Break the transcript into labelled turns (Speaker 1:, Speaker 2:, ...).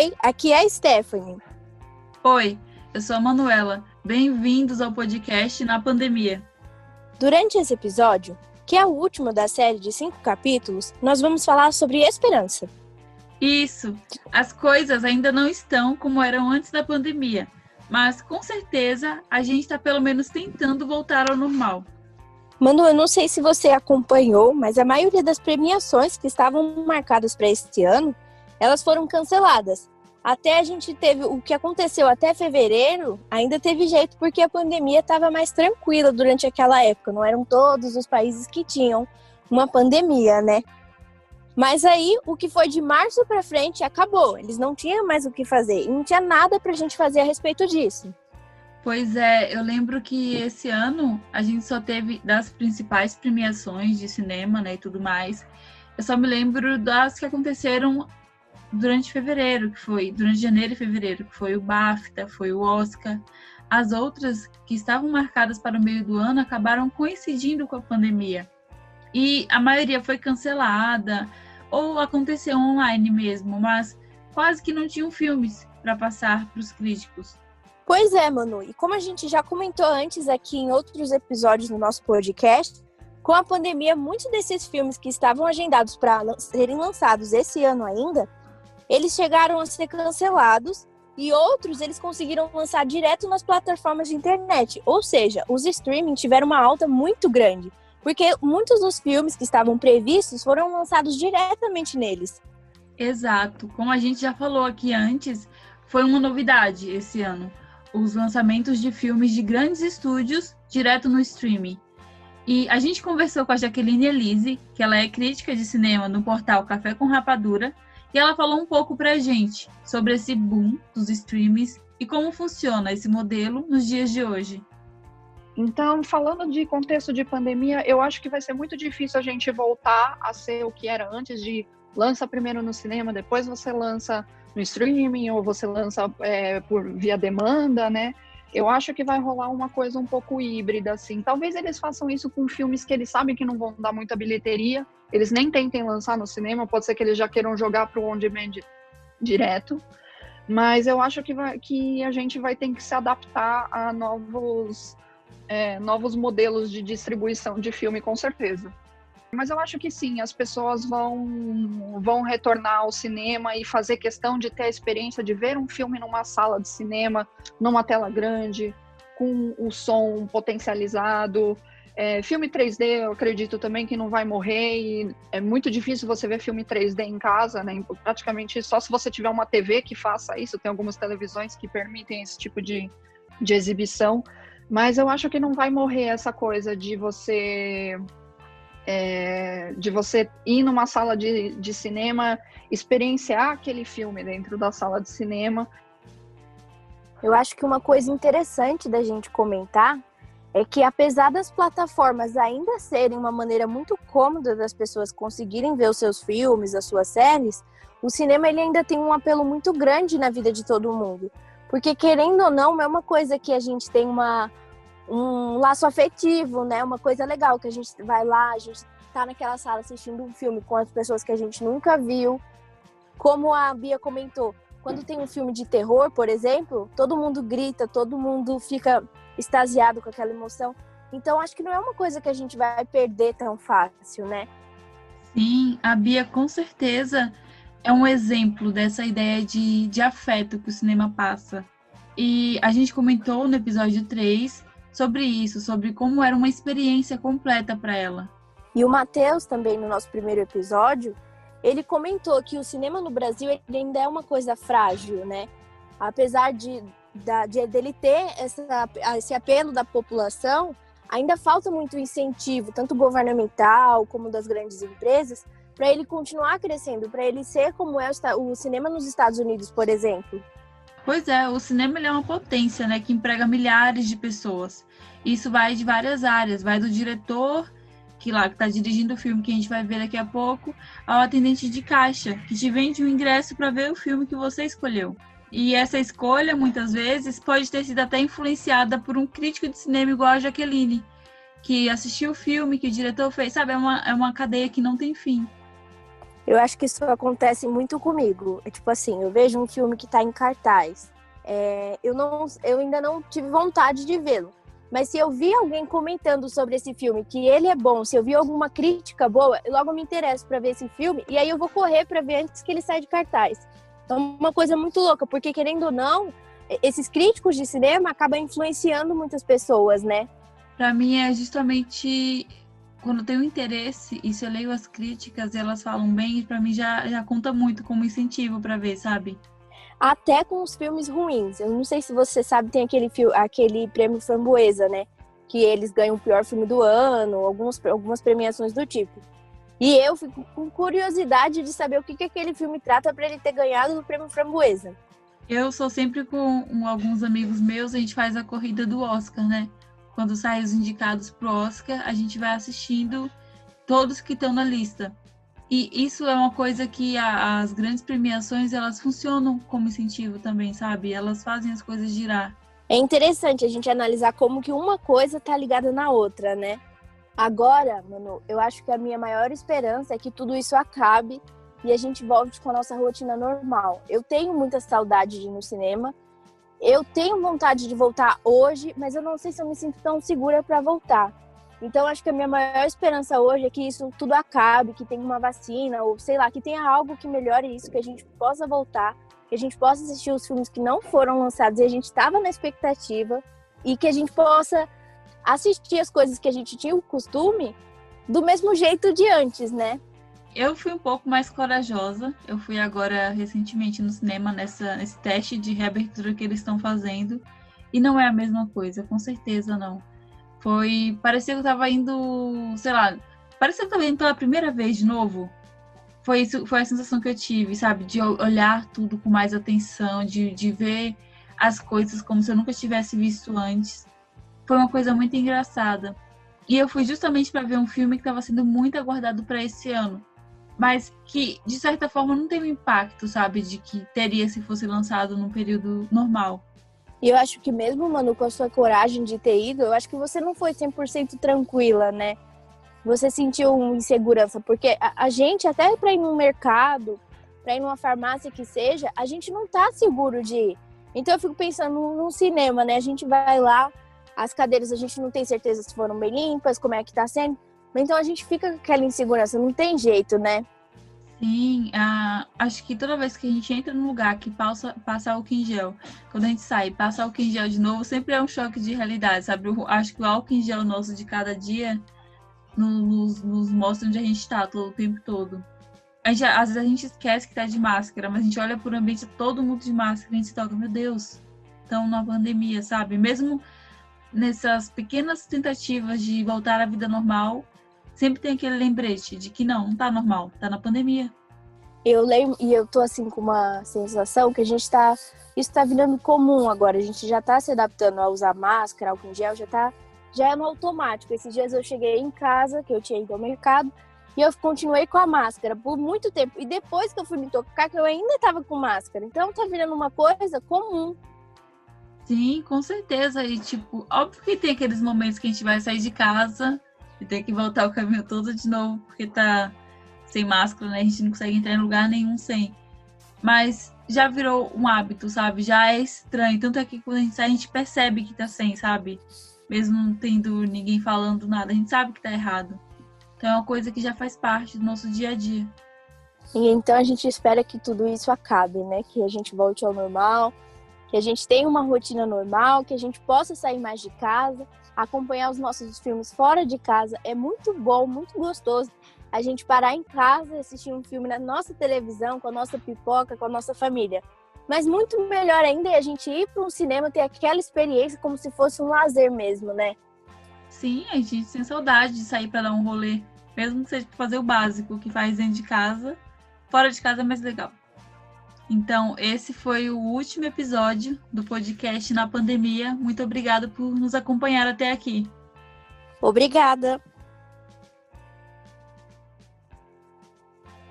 Speaker 1: Oi, aqui é a Stephanie.
Speaker 2: Oi, eu sou a Manuela. Bem-vindos ao podcast Na Pandemia.
Speaker 1: Durante esse episódio, que é o último da série de 5 capítulos, nós vamos falar sobre esperança.
Speaker 2: Isso, as coisas ainda não estão como eram antes da pandemia, mas com certeza a gente está pelo menos tentando voltar ao normal.
Speaker 1: Manu, eu não sei se você acompanhou, mas a maioria das premiações que estavam marcadas para este ano, elas foram canceladas. Até a gente teve o que aconteceu até fevereiro, ainda teve jeito porque a pandemia estava mais tranquila durante aquela época. Não eram todos os países que tinham uma pandemia, né? Mas aí, o que foi de março para frente acabou. Eles não tinham mais o que fazer e não tinha nada para a gente fazer a respeito disso.
Speaker 2: Pois é, eu lembro que esse ano a gente só teve das principais premiações de cinema, né, e tudo mais. Eu só me lembro das que aconteceram durante fevereiro, que foi durante janeiro e fevereiro, que foi o BAFTA, foi o Oscar. As outras que estavam marcadas para o meio do ano acabaram coincidindo com a pandemia. E a maioria foi cancelada ou aconteceu online mesmo, mas quase que não tinham filmes para passar para os críticos.
Speaker 1: Pois é, Manu. E como a gente já comentou antes aqui em outros episódios do nosso podcast, com a pandemia, muitos desses filmes que estavam agendados para serem lançados esse ano ainda, eles chegaram a ser cancelados e outros eles conseguiram lançar direto nas plataformas de internet. Ou seja, os streaming tiveram uma alta muito grande, porque muitos dos filmes que estavam previstos foram lançados diretamente neles.
Speaker 2: Exato. Como a gente já falou aqui antes, foi uma novidade esse ano. Os lançamentos de filmes de grandes estúdios direto no streaming. E a gente conversou com a Jaqueline Elise, que ela é crítica de cinema no portal Café com Rapadura, e ela falou um pouco pra gente sobre esse boom dos streams e como funciona esse modelo nos dias de hoje.
Speaker 3: Então, falando de contexto de pandemia, eu acho que vai ser muito difícil a gente voltar a ser o que era antes de lança primeiro no cinema, depois você lança no streaming ou você lança por via demanda, né? Eu acho que vai rolar uma coisa um pouco híbrida, assim. Talvez eles façam isso com filmes que eles sabem que não vão dar muita bilheteria, eles nem tentem lançar no cinema, pode ser que eles já queiram jogar para o on-demand direto, mas eu acho que a gente vai ter que se adaptar a novos modelos de distribuição de filme, com certeza. Mas eu acho que sim, as pessoas vão retornar ao cinema e fazer questão de ter a experiência de ver um filme numa sala de cinema, numa tela grande, com o som potencializado. Filme 3D, eu acredito também que não vai morrer, e é muito difícil você ver filme 3D em casa, né? Praticamente só se você tiver uma TV que faça isso, tem algumas televisões que permitem esse tipo de exibição, mas eu acho que não vai morrer essa coisa de você ir numa sala de cinema, experienciar aquele filme dentro da sala de cinema.
Speaker 1: Eu acho que uma coisa interessante da gente comentar é que, apesar das plataformas ainda serem uma maneira muito cômoda das pessoas conseguirem ver os seus filmes, as suas séries, o cinema ele ainda tem um apelo muito grande na vida de todo mundo. Porque, querendo ou não, é uma coisa que a gente tem um laço afetivo, né? Uma coisa legal, que a gente vai lá, a gente tá naquela sala assistindo um filme com as pessoas que a gente nunca viu. Como a Bia comentou, quando tem um filme de terror, por exemplo, todo mundo grita, todo mundo fica extasiado com aquela emoção. Então, acho que não é uma coisa que a gente vai perder tão fácil, né?
Speaker 2: Sim, a Bia com certeza é um exemplo dessa ideia de afeto que o cinema passa. E a gente comentou no episódio 3 sobre isso, sobre como era uma experiência completa para ela.
Speaker 1: E o Matheus também, no nosso primeiro episódio, ele comentou que o cinema no Brasil ele ainda é uma coisa frágil, né? Apesar dele ter esse apelo da população, ainda falta muito incentivo, tanto governamental como das grandes empresas, para ele continuar crescendo, para ele ser como é o cinema nos Estados Unidos, por exemplo.
Speaker 2: Pois é, o cinema ele é uma potência, né, que emprega milhares de pessoas. Isso vai de várias áreas, vai do diretor, que está dirigindo o filme que a gente vai ver daqui a pouco, ao atendente de caixa, que te vende um ingresso para ver o filme que você escolheu. E essa escolha, muitas vezes, pode ter sido até influenciada por um crítico de cinema igual a Jaqueline, que assistiu o filme que o diretor fez, sabe? É uma cadeia que não tem fim.
Speaker 1: Eu acho que isso acontece muito comigo. É tipo assim, eu vejo um filme que tá em cartaz. Eu ainda não tive vontade de vê-lo. Mas se eu vi alguém comentando sobre esse filme, que ele é bom, se eu vi alguma crítica boa, eu logo me interesso para ver esse filme. E aí eu vou correr para ver antes que ele saia de cartaz. Então é uma coisa muito louca, porque querendo ou não, esses críticos de cinema acabam influenciando muitas pessoas, né?
Speaker 2: Pra mim é justamente quando eu tenho interesse e se eu leio as críticas e elas falam bem, pra mim já conta muito como incentivo pra ver, sabe?
Speaker 1: Até com os filmes ruins. Eu não sei se você sabe, tem aquele prêmio Framboesa, né? Que eles ganham o pior filme do ano, algumas premiações do tipo. E eu fico com curiosidade de saber o que aquele filme trata para ele ter ganhado o prêmio Framboesa.
Speaker 2: Eu sou sempre com alguns amigos meus, a gente faz a corrida do Oscar, né? Quando saem os indicados pro Oscar, a gente vai assistindo todos que estão na lista. E isso é uma coisa que as grandes premiações, elas funcionam como incentivo também, sabe? Elas fazem as coisas girar.
Speaker 1: É interessante a gente analisar como que uma coisa tá ligada na outra, né? Agora, Manu, eu acho que a minha maior esperança é que tudo isso acabe e a gente volte com a nossa rotina normal. Eu tenho muita saudade de ir no cinema. Eu tenho vontade de voltar hoje, mas eu não sei se eu me sinto tão segura para voltar. Então, acho que a minha maior esperança hoje é que isso tudo acabe, que tenha uma vacina, ou sei lá, que tenha algo que melhore isso, que a gente possa voltar, que a gente possa assistir os filmes que não foram lançados e a gente estava na expectativa, e que a gente possa assistir as coisas que a gente tinha o costume do mesmo jeito de antes, né?
Speaker 2: Eu fui um pouco mais corajosa. Eu fui agora recentemente no cinema nesse teste de reabertura que eles estão fazendo. E não é a mesma coisa, com certeza não. Parecia que eu tava indo, sei lá, parecia que eu tava indo pela primeira vez de novo. Foi a sensação que eu tive, sabe? De olhar tudo com mais atenção, de ver as coisas como se eu nunca tivesse visto antes. Foi uma coisa muito engraçada. E eu fui justamente para ver um filme que estava sendo muito aguardado para esse ano. Mas que, de certa forma, não tem o impacto, sabe? De que teria se fosse lançado num período normal.
Speaker 1: E eu acho que mesmo, Manu, com a sua coragem de ter ido, eu acho que você não foi 100% tranquila, né? Você sentiu insegurança, porque a gente, até para ir num mercado, para ir numa farmácia que seja, a gente não tá seguro de ir. Então eu fico pensando num cinema, né? A gente vai lá, as cadeiras a gente não tem certeza se foram bem limpas, como é que tá sendo. Então a gente fica com aquela insegurança, não tem jeito, né?
Speaker 2: Sim, acho que toda vez que a gente entra num lugar que passa álcool em gel, quando a gente sai, passa álcool em gel de novo, sempre é um choque de realidade, sabe? Eu acho que o álcool em gel nosso de cada dia nos mostra onde a gente está todo o tempo todo. Às vezes a gente esquece que tá de máscara, mas a gente olha pro ambiente todo mundo de máscara e a gente se toca, meu Deus, estão na pandemia, sabe? Mesmo nessas pequenas tentativas de voltar à vida normal, sempre tem aquele lembrete de que não tá normal, tá na pandemia.
Speaker 1: Eu lembro, e eu tô assim com uma sensação que isso tá virando comum agora. A gente já tá se adaptando a usar máscara, álcool em gel, já é no automático. Esses dias eu cheguei em casa, que eu tinha ido ao mercado, e eu continuei com a máscara por muito tempo. E depois que eu fui me tocar, que eu ainda tava com máscara. Então tá virando uma coisa comum.
Speaker 2: Sim, com certeza. E tipo, óbvio que tem aqueles momentos que a gente vai sair de casa e tem que voltar o caminho todo de novo, porque tá sem máscara, né? A gente não consegue entrar em lugar nenhum sem. Mas já virou um hábito, sabe? Já é estranho. Tanto é que quando a gente sai, a gente percebe que tá sem, sabe? Mesmo não tendo ninguém falando nada, a gente sabe que tá errado. Então é uma coisa que já faz parte do nosso dia a dia.
Speaker 1: E então a gente espera que tudo isso acabe, né? Que a gente volte ao normal, que a gente tenha uma rotina normal, que a gente possa sair mais de casa, acompanhar os nossos filmes fora de casa. É muito bom, muito gostoso a gente parar em casa e assistir um filme na nossa televisão, com a nossa pipoca, com a nossa família. Mas muito melhor ainda é a gente ir para um cinema, ter aquela experiência como se fosse um lazer mesmo, né?
Speaker 2: Sim, a gente tem saudade de sair para dar um rolê, mesmo que seja para fazer o básico que faz dentro de casa. Fora de casa é mais legal. Então, esse foi o último episódio do podcast Na Pandemia. Muito obrigada por nos acompanhar até aqui.
Speaker 1: Obrigada!